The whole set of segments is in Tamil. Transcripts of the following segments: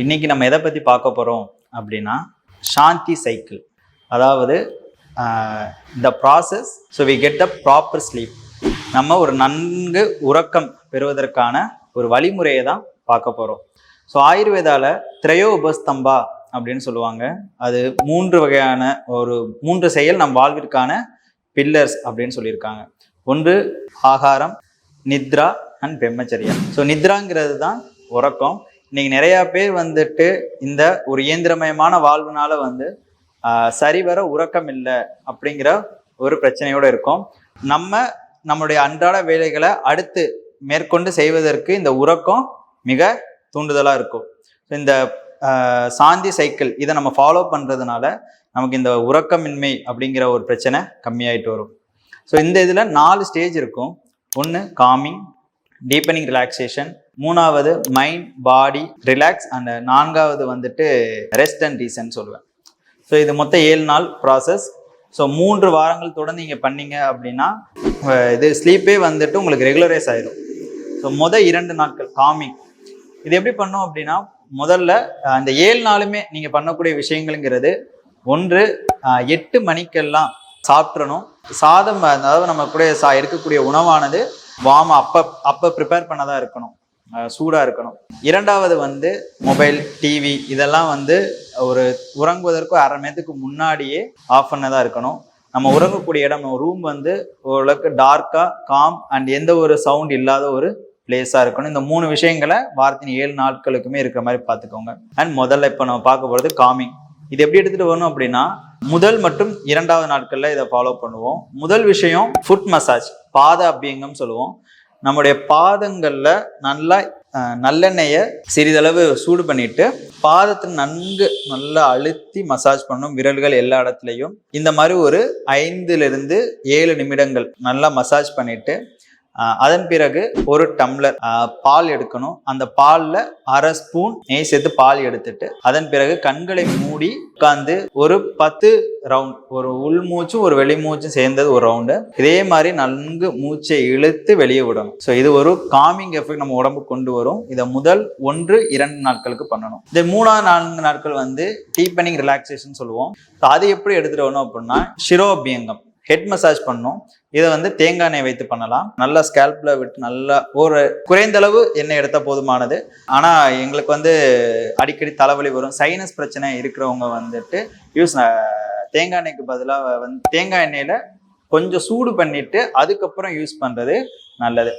இன்னைக்கு நம்ம எதை பற்றி பார்க்க போகிறோம் அப்படின்னா சாந்தி சைக்கிள். அதாவது இந்த process so we get the proper sleep. நம்ம ஒரு நன்கு உறக்கம் பெறுவதற்கான ஒரு வழிமுறையை தான் பார்க்க போகிறோம். ஸோ ஆயுர்வேதாவில் திரையோ உபஸ்தம்பா அப்படின்னு சொல்லுவாங்க. அது 3 வகையான ஒரு 3 செயல் நம் வாழ்விற்கான பில்லர்ஸ் அப்படின்னு சொல்லியிருக்காங்க. ஒன்று ஆகாரம், நித்ரா அண்ட் பிரம்மச்சரியா. ஸோ நித்ராங்கிறது தான் உறக்கம். இன்னைக்கு நிறையா பேர் வந்துட்டு இந்த ஒரு இயந்திரமயமான வாழ்வுனால சரிவர உறக்கம் இல்லை அப்படிங்கிற ஒரு பிரச்சனையோடு இருக்கும். நம்மளுடைய அன்றாட வேலைகளை அடுத்து மேற்கொண்டு செய்வதற்கு இந்த உறக்கம் மிக தூண்டுதலாக இருக்கும். இந்த சாந்தி சைக்கிள் இதை நம்ம ஃபாலோ பண்ணுறதுனால நமக்கு இந்த உறக்கமின்மை அப்படிங்கிற ஒரு பிரச்சனை கம்மியாயிட்டு வரும். ஸோ இந்த இதில் 4 ஸ்டேஜ் இருக்கும். ஒன்று காமிங், டீப்பனிங் ரிலாக்ஸேஷன், 3வது மைண்ட் பாடி ரிலாக்ஸ், அண்ட் 4வது ரெஸ்ட் அண்ட் ரீசன் சொல்லுவேன். ஸோ இது மொத்தம் 7 நாள் ப்ராசஸ். ஸோ 3 வாரங்கள் தொடர்ந்து நீங்கள் பண்ணீங்க அப்படின்னா இது ஸ்லீப்பே உங்களுக்கு ரெகுலரைஸ் ஆயிடும். ஸோ 2 நாட்கள் காமிங். இது எப்படி பண்ணோம் அப்படின்னா, முதல்ல அந்த 7 நாளுமே நீங்கள் பண்ணக்கூடிய விஷயங்கள்ங்கிறது, ஒன்று 8 மணிக்கெல்லாம் சாப்பிட்றணும். சாதம், அதாவது நம்ம கூட எடுக்கக்கூடிய உணவானது வார்ம் அப்போ ப்ரிப்பேர் பண்ணதான் இருக்கணும், சூடாக இருக்கணும். 2வது மொபைல், டிவி இதெல்லாம் ஒரு உறங்குவதற்கு அரை மணி நேரத்துக்கு முன்னாடியே ஆஃப் பண்ணதான் இருக்கணும். நம்ம உறங்கக்கூடிய இடம், ரூம் ஓரளவுக்கு டார்க்காக, காம் அண்ட் எந்த ஒரு சவுண்ட் இல்லாத ஒரு பிளேஸாக இருக்கணும். இந்த 3 விஷயங்களை வாரத்தின் 7 நாட்களுக்குமே இருக்கிற மாதிரி பார்த்துக்கோங்க. அண்ட் முதல்ல இப்போ நம்ம பார்க்க போகிறது காமிங். இது எப்படி எடுத்துகிட்டு வரணும் அப்படின்னா, முதல் மற்றும் 2வது நாட்களில் இதை ஃபாலோ பண்ணுவோம். முதல் விஷயம் ஃபுட் மசாஜ், பாத அபியங்கம் சொல்லுவோம். நம்முடைய பாதங்களில் நல்லா நல்லெண்ணெயை சிறிதளவு சூடு பண்ணிட்டு பாதத்தை நல்லா அழுத்தி மசாஜ் பண்ணும், விரல்கள் எல்லா இடத்துலையும். இந்த மாதிரி ஒரு 5 to 7 நிமிடங்கள் நல்லா மசாஜ் பண்ணிட்டு அதன் பிறகு ஒரு டம்ளர் பால் எடுக்கணும். அந்த பாலில் அரை ஸ்பூன் நெய் சேர்த்து பால் எடுத்துட்டு அதன் பிறகு கண்களை மூடி உட்கார்ந்து ஒரு 10 ரவுண்ட், ஒரு உள் மூச்சும் ஒரு வெளி மூச்சும் சேர்ந்தது ஒரு ரவுண்டு. இதே மாதிரி நன்கு மூச்சை இழுத்து வெளியே விடணும். ஸோ இது ஒரு காமிங் எஃபெக்ட் நம்ம உடம்புக்கு கொண்டு வரும். இதை முதல் 1-2 நாட்களுக்கு பண்ணணும். இந்த 3-4 நாட்கள் டீப்பனிங் ரிலாக்ஸேஷன் சொல்லுவோம். அது எப்படி எடுத்துட்டு வரணும் அப்படின்னா, சிரோபியங்கம், ஹெட் மசாஜ் பண்ணணும். இதை தேங்காய் எண்ணெய் வைத்து பண்ணலாம். நல்லா ஸ்கேல்ப்ல விட்டு நல்லா ஒரு குறைந்த அளவு எண்ணெய் எடுத்தால் போதுமானது. ஆனால் எங்களுக்கு அடிக்கடி தலைவலி வரும், சைனஸ் பிரச்சனை இருக்கிறவங்க தேங்காய் எண்ணெய்க்கு பதிலாக தேங்காய் எண்ணெயில கொஞ்சம் சூடு பண்ணிட்டு அதுக்கப்புறம் யூஸ் பண்றது நல்லது.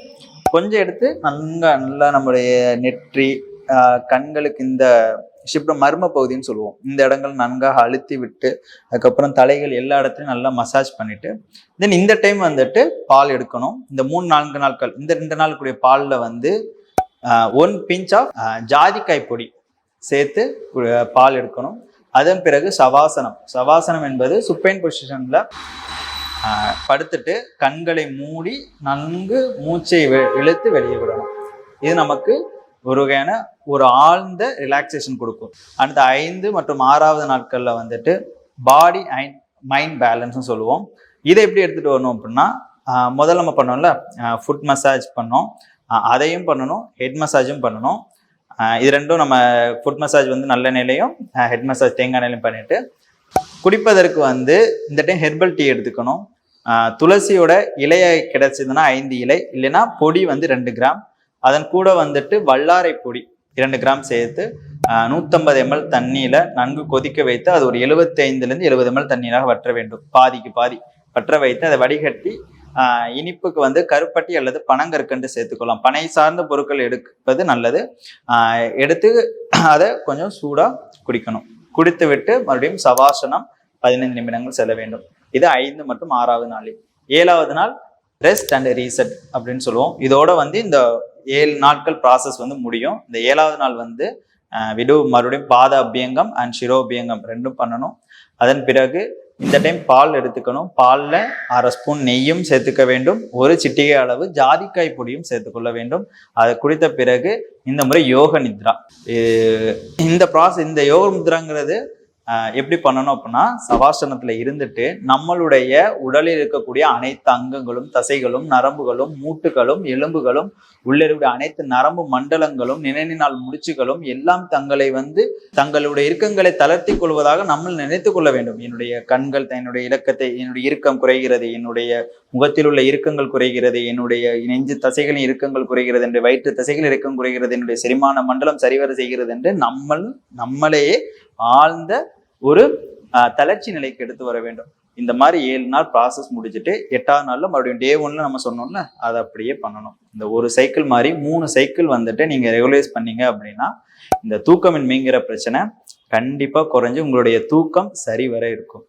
கொஞ்சம் எடுத்து நல்லா நம்மளுடைய நெற்றி, கண்களுக்கு இந்த மர்ம பகுதின்னு சொல்லுவோம், இந்த இடங்கள் நன்காக அழுத்தி விட்டு அதுக்கப்புறம் தலைகள் எல்லா இடத்துலையும் நல்லா மசாஜ் பண்ணிட்டு தென் இந்த டைம் பால் எடுக்கணும். இந்த 3-4 நாட்கள் இந்த 2 நாளுக்குரிய பாலில் 1 பிஞ்ச் ஆஃப் ஜாதிக்காய் பொடி சேர்த்து பால் எடுக்கணும். அதன் பிறகு சவாசனம் என்பது சுப்பைன் பொசிஷன்ல படுத்துட்டு கண்களை மூடி நன்கு மூச்சை இழுத்து வெளியே விடணும். இது நமக்கு ஒரு வகையான ஒரு ஆழ்ந்த ரிலாக்ஸேஷன் கொடுக்கும். அடுத்த 5 மற்றும் 6வது நாட்கள்ல பாடி அண்ட் மைண்ட் பேலன்ஸ்னு சொல்லுவோம். இதை எப்படி எடுத்துட்டு வரணும் அப்படின்னா, முதல்ல நம்ம பண்ணோம்ல ஃபுட் மசாஜ் பண்ணோம், அதையும் பண்ணணும், ஹெட் மசாஜும் பண்ணணும். இது ரெண்டும் நம்ம ஃபுட் மசாஜ் நல்லெண்ணெயிலையும் ஹெட் மசாஜ் தேங்காய் எண்ணெயிலையும் பண்ணிட்டு குடிப்பதற்கு இந்த டைம் ஹெர்பல் டீ எடுத்துக்கணும். துளசியோட இலையை கிடைச்சதுன்னா 5 இலை, இல்லைன்னா பொடி 2 கிராம். அதன் கூட வல்லாரை பொடி 2 கிராம் சேர்த்து 150 ml தண்ணியில நன்கு கொதிக்க வைத்து அது ஒரு 75 to 70 ml தண்ணீராக வற்ற வேண்டும். பாதிக்கு பாதி வற்ற வைத்து அதை வடிகட்டி இனிப்புக்கு கருப்பட்டி அல்லது பனங்கற்கண்டு சேர்த்துக்கொள்ளலாம். பனை சார்ந்த பொருட்கள் எடுப்பது நல்லது. எடுத்து அதை கொஞ்சம் சூடா குடிக்கணும். குடித்து விட்டு மறுபடியும் சவாசனம் 15 நிமிடங்கள் செல்ல வேண்டும். இது 5 மற்றும் 6வது நாளில். 7வது நாள் ரெஸ்ட் அண்ட் ரீசெட் அப்படின்னு சொல்லுவோம். இதோட இந்த 7 நாட்கள் ப்ராசஸ் முடியும். இந்த 7வது நாள் மறுபடியும் பாத அபியங்கம் அண்ட் சிரோபியங்கம் ரெண்டும் பண்ணணும். அதன் பிறகு இந்த டைம் பால் எடுத்துக்கணும். பாலில் அரை ஸ்பூன் நெய்யும் சேர்த்துக்க வேண்டும். ஒரு சிட்டிகை அளவு ஜாதிக்காய் பொடியும் சேர்த்துக்கொள்ள வேண்டும். அதை குடித்த பிறகு இந்த முறை யோக நித்ரா. இந்த யோக நித்ராங்கிறது எப்படி பண்ணணும் அப்படின்னா, சவாசனத்துல இருந்துட்டு நம்மளுடைய உடலில் இருக்கக்கூடிய அனைத்து அங்கங்களும், தசைகளும், நரம்புகளும், மூட்டுகளும், எலும்புகளும், உள்ள இருக்கக்கூடிய அனைத்து நரம்பு மண்டலங்களும், நினைவினால் முடிச்சுகளும் எல்லாம் தங்களுடைய இறுக்கங்களை தளர்த்தி கொள்வதாக நம்ம நினைத்து கொள்ள வேண்டும். என்னுடைய கண்கள் என்னுடைய இறுக்கம் குறைகிறது, என்னுடைய முகத்தில் உள்ள இறுக்கங்கள் குறைகிறது, என்னுடைய நெஞ்சு தசைகளின் இறுக்கங்கள் குறைகிறது, என்னுடைய வயிற்று தசைகள் இறுக்கம் குறைகிறது, என்னுடைய செரிமான மண்டலம் சரிவர செய்கிறது என்று நம்மளையே ஆழ்ந்த ஒரு தளர்ச்சி நிலைக்கு எடுத்து வர வேண்டும். இந்த மாதிரி 7 நாள் ப்ராசஸ் முடிச்சுட்டு 8ஆவது நாள்ல மறுபடியும் டே 1ல நம்ம சொன்னோம்ல, அதை அப்படியே பண்ணணும். இந்த ஒரு சைக்கிள் மாதிரி 3 சைக்கிள் நீங்க ரெகுலைஸ் பண்ணீங்க அப்படின்னா இந்த தூக்கமின்மைங்கிற பிரச்சனை கண்டிப்பா குறைஞ்சு உங்களுடைய தூக்கம் சரிவர இருக்கும்.